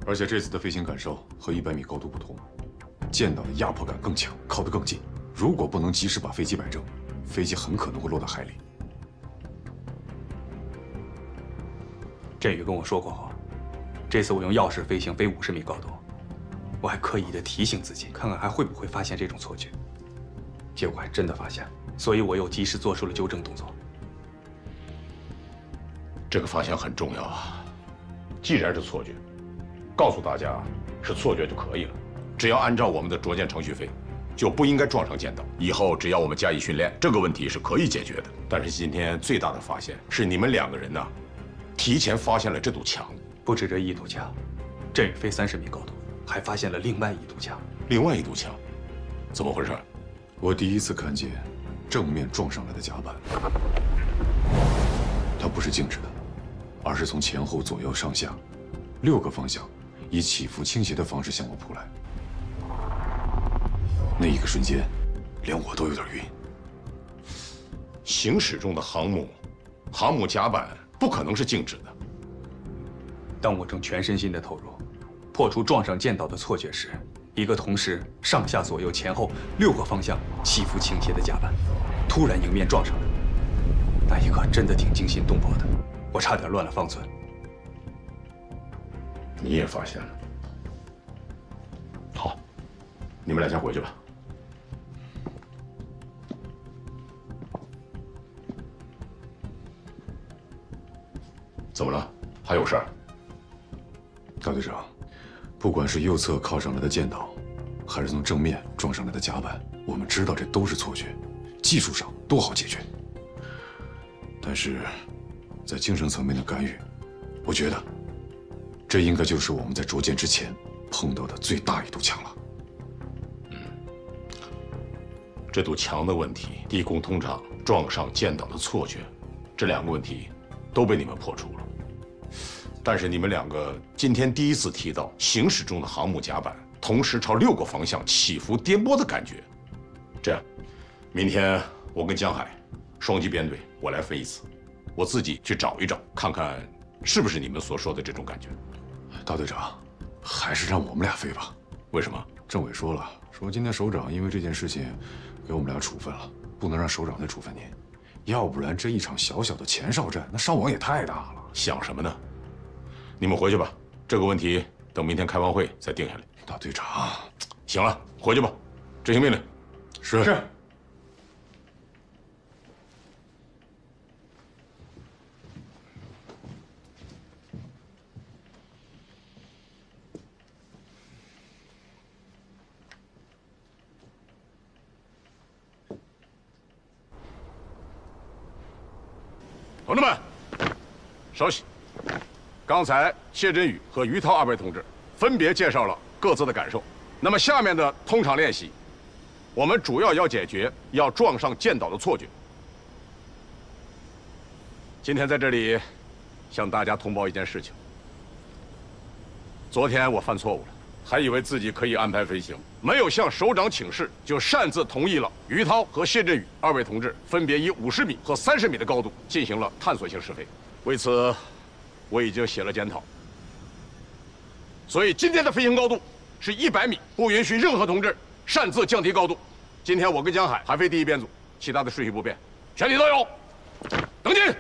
而且这次的飞行感受和100米高度不同，剑岛的压迫感更强，靠得更近。如果不能及时把飞机摆正，飞机很可能会落到海里。振宇跟我说过话，这次我用钥匙飞行飞50米高度，我还刻意的提醒自己，看看还会不会发现这种错觉。结果还真的发现了，所以我又及时做出了纠正动作。这个发现很重要啊！既然是错觉，告诉大家是错觉就可以了，只要按照我们的着舰程序飞，就不应该撞上剑岛。以后只要我们加以训练，这个问题是可以解决的。但是今天最大的发现是你们2个人呢，提前发现了这堵墙。不止这一堵墙，振宇飞30米高度，还发现了另外一堵墙。另外一堵墙，怎么回事？我第一次看见正面撞上来的甲板，它不是静止的，而是从前后左右上下6个方向，以起伏倾斜的方式向我扑来。那一个瞬间，连我都有点晕。行驶中的航母甲板不可能是静止的。当我正全身心的投入，破除撞上剑岛的错觉时，一个同时上下左右前后6个方向起伏倾斜的甲板，突然迎面撞上来。那一刻真的挺惊心动魄的，我差点乱了方寸。你也发现了。好，你们俩先回去吧。怎么了？还有事儿？大队长，不管是右侧靠上来的剑岛，还是从正面撞上来的甲板，我们知道这都是错觉，技术上都好解决。但是，在精神层面的干预，我觉得，这应该就是我们在着舰之前碰到的最大一堵墙了。这堵墙的问题，地宫通长撞上剑岛的错觉，这2个问题都被你们破除了。但是你们2个今天第一次提到行驶中的航母甲板同时朝6个方向起伏颠簸的感觉。这样，明天我跟江海双机编队，我来飞一次，我自己去找一找，看看是不是你们所说的这种感觉。大队长，还是让我们俩飞吧。为什么？政委说了，说今天首长因为这件事情给我们俩处分了，不能让首长再处分您，要不然这一场小小的前哨战，那伤亡也太大了。想什么呢？你们回去吧，这个问题等明天开完会再定下来。大队长，行了，回去吧，执行命令。是。同志们，稍息。刚才谢振宇和于涛2位同志分别介绍了各自的感受。那么下面的通场练习，我们主要解决要撞上剑岛的错觉。今天在这里向大家通报一件事情。昨天我犯错误了，还以为自己可以安排飞行，没有向首长请示，就擅自同意了于涛和谢振宇2位同志分别以50米和30米的高度进行了探索性试飞。为此，我已经写了检讨。所以今天的飞行高度是100米，不允许任何同志擅自降低高度。今天我跟江海还飞第1编组，其他的顺序不变，全体都有。等紧。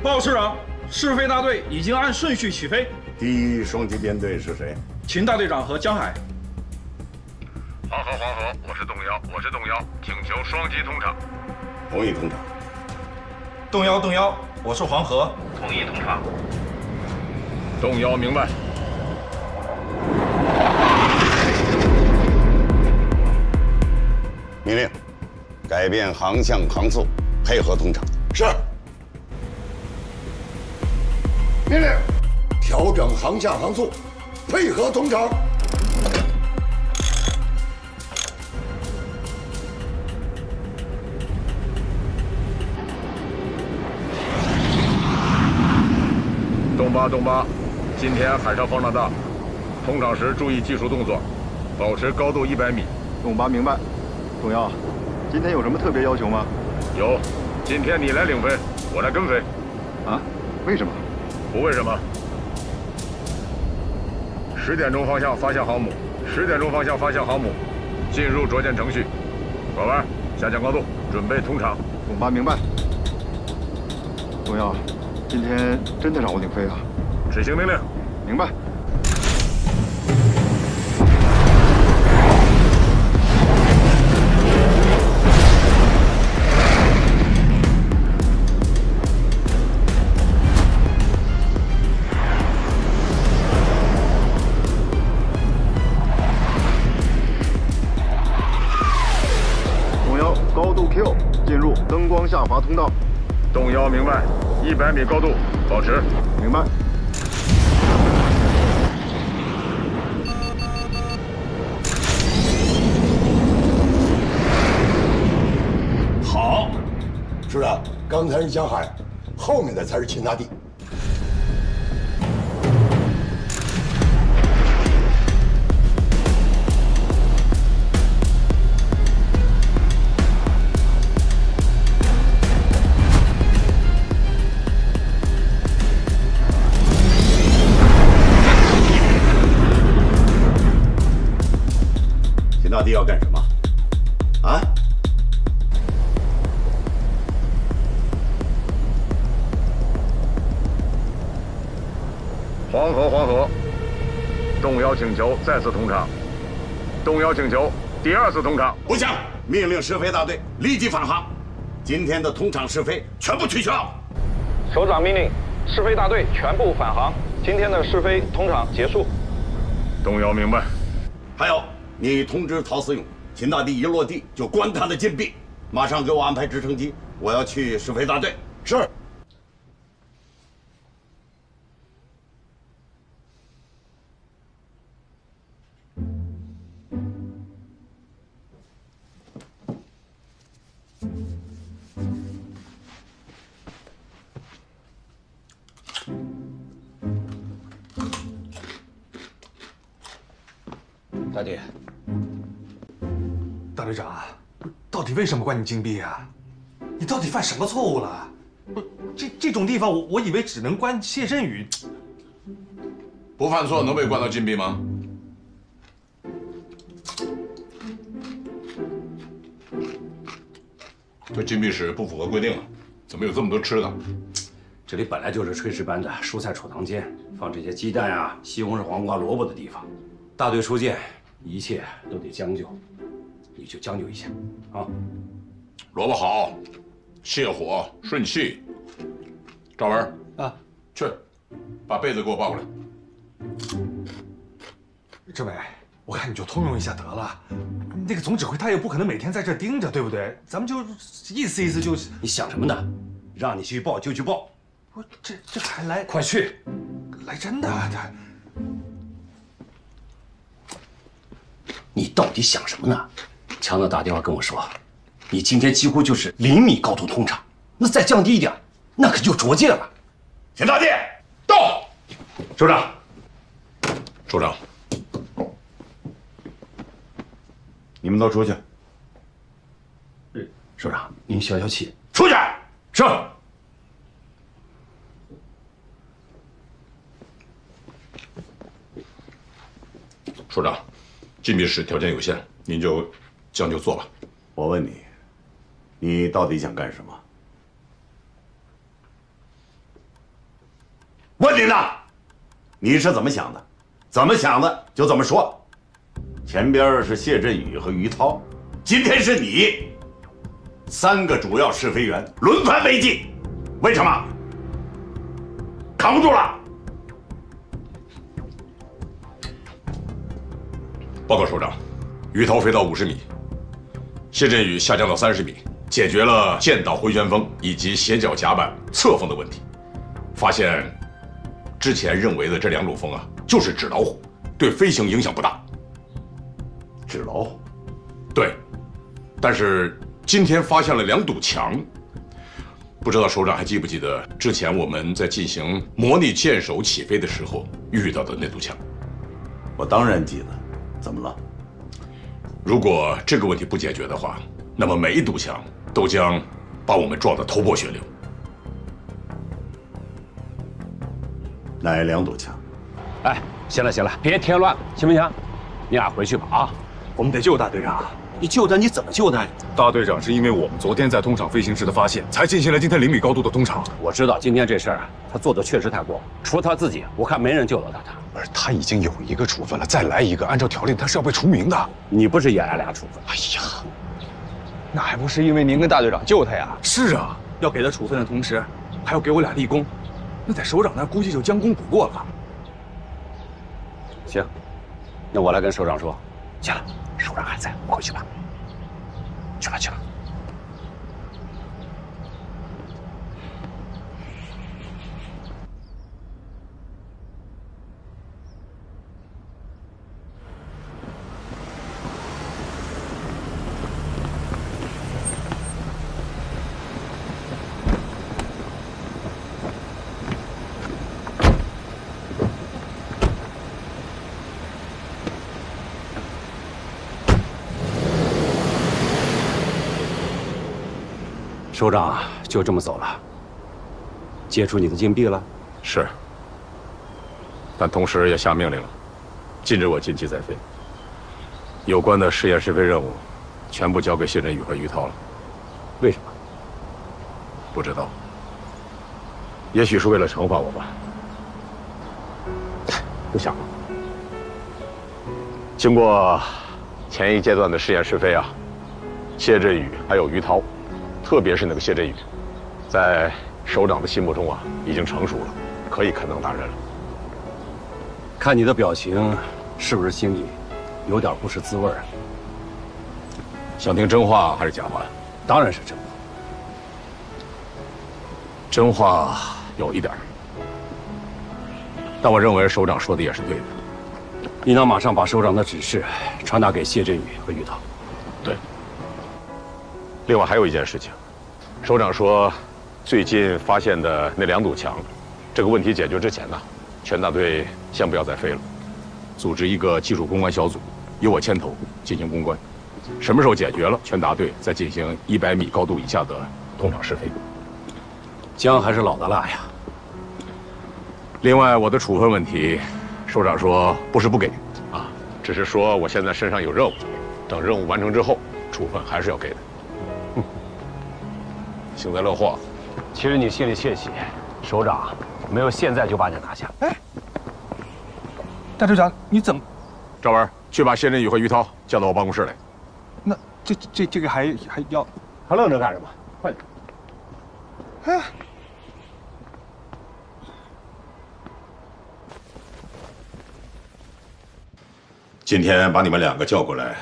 报告师长，试飞大队已经按顺序起飞。第一双击编队是谁？秦大队长和江海。黄河，我是动摇，请求双击通场。同意通场。动摇，我是黄河，同意通场。动摇，明白。命令，改变航向航速，配合通场。是。命令，调整航向航速，配合通场。东八，今天海上风浪大，通场时注意技术动作，保持高度100米。东八明白。董耀，今天有什么特别要求吗？有，今天你来领飞，我来跟飞。啊？为什么？不为什么。10点钟方向发现航母，10点钟方向发现航母，进入着舰程序。拐弯，下降高度，准备通场。董八明白。董耀，今天真的让我领飞啊！执行命令。明白。董耀，高度 Q， 进入灯光下滑通道。动摇，明白。100米高度，保持。明白。好，师长，刚才是江海，后面的才是秦大帝。秦大帝要干什么？啊？黄河，动摇请求再次通场。动摇请求第2次通场。不行，命令试飞大队立即返航。今天的通场试飞全部取消。首长命令，试飞大队全部返航。今天的试飞通场结束。动摇明白。还有，你通知陶思勇，秦大帝一落地就关他的禁闭，马上给我安排直升机，我要去试飞大队。是。大帝，大队长，到底为什么关你禁闭啊？你到底犯什么错误了？不，这种地方我以为只能关谢振宇。不犯错能被关到禁闭吗？这禁闭室不符合规定啊！怎么有这么多吃的？这里本来就是炊事班的蔬菜储藏间，放这些鸡蛋啊、西红柿、黄瓜、萝卜的地方。大队出舰，一切都得将就，你就将就一下，啊。萝卜好，泻火顺气。赵文啊，去，把被子给我抱过来。政委，我看你就通融一下得了。那个总指挥他也不可能每天在这盯着，对不对？咱们就意思意思就。你想什么呢？让你去报就去报。我这还来？快去！来真的，他。你到底想什么呢？强子打电话跟我说，你今天几乎就是0米高度通场，那再降低一点，那可就着舰了。秦大帝，到。首长，首长，你们都出去。首长，您消消气。出去。是。首长，禁闭室条件有限，您就将就做吧。我问你，你到底想干什么？问你呢，你是怎么想的？怎么想的就怎么说。前边是谢振宇和于涛，今天是你，3个主要试飞员轮番违纪，为什么？扛不住了。报告首长，于涛飞到50米，谢振宇下降到30米，解决了舰岛回旋风以及斜角甲板侧风的问题，发现之前认为的这2种风啊，就是纸老虎，对飞行影响不大。纸老虎？对，但是今天发现了2堵墙，不知道首长还记不记得之前我们在进行模拟舰首起飞的时候遇到的那堵墙？我当然记得。怎么了？如果这个问题不解决的话，那么每一堵墙都将把我们撞得头破血流。哪2堵墙？哎，行了行了，别添乱，行不行？你俩回去吧啊！我们得救大队长。你救他，你怎么救他？大队长是因为我们昨天在通场飞行时的发现，才进行了今天0米高度的通场。我知道今天这事儿啊，他做的确实太过，除了他自己，我看没人救得到他。而他已经有1个处分了，再来1个，按照条例他是要被除名的。你不是也挨2处分？哎呀，那还不是因为您跟大队长救他呀？是啊，要给他处分的同时，还要给我俩立功，那在首长那估计就将功补过了。行，那我来跟首长说。行了，首长还在，我回去吧。去吧去吧。首长就这么走了，解除你的禁闭了？是，但同时也下命令了，禁止我近期再飞。有关的试验试飞任务，全部交给谢振宇和于涛了。为什么？不知道。也许是为了惩罚我吧。不想了。经过前一阶段的试验试飞啊，谢振宇还有于涛。特别是那个谢振宇，在首长的心目中啊，已经成熟了，可以堪当大任了。看你的表情，是不是心里有点不是滋味啊？想听真话还是假话？当然是真话。真话有一点，但我认为首长说的也是对的。你能马上把首长的指示传达给谢振宇和于涛？对。另外还有一件事情，首长说，最近发现的那2堵墙，这个问题解决之前呢，全大队先不要再飞了，组织一个技术攻关小组，由我牵头进行攻关。什么时候解决了，全大队再进行100米高度以下的通场试飞。姜还是老的辣呀。另外，我的处分问题，首长说不是不给啊，只是说我现在身上有任务，等任务完成之后，处分还是要给的。幸灾乐祸。其实你心里窃喜，首长没有现在就把你拿下。哎，大队长，你怎么？赵文，去把谢振宇和于涛叫到我办公室来。那这个还要？还愣着干什么？快点！哎。今天把你们2个叫过来，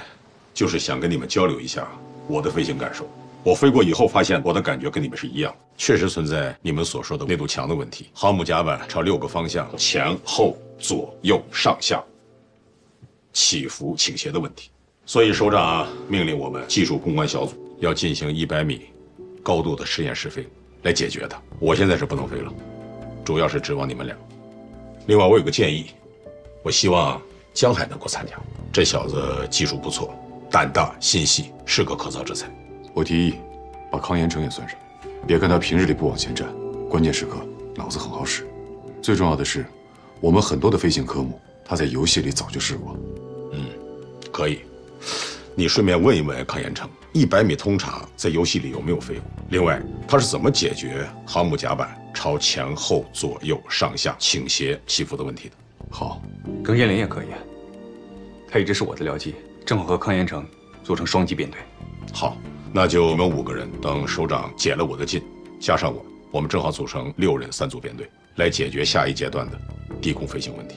就是想跟你们交流一下我的飞行感受。我飞过以后发现，我的感觉跟你们是一样，确实存在你们所说的那堵墙的问题。航母甲板朝6个方向前后左右上下起伏倾斜的问题，所以首长命令我们技术攻关小组要进行100米高度的试验试飞来解决它。我现在是不能飞了，主要是指望你们俩。另外，我有个建议，我希望江海能够参加，这小子技术不错，胆大心细，是个可造之才。我提议把康延成也算上，别看他平日里不往前站，关键时刻脑子很好使。最重要的是，我们很多的飞行科目，他在游戏里早就试过。可以。你顺便问一问康延成，100米通场在游戏里有没有飞过？另外，他是怎么解决航母甲板朝前后左右上下倾斜起伏的问题的。好，耿彦林也可以，他一直是我的僚机，正好和康延成组成双机编队。好，那就你们5个人，等首长解了我的禁，加上我们正好组成6人3组编队，来解决下一阶段的低空飞行问题。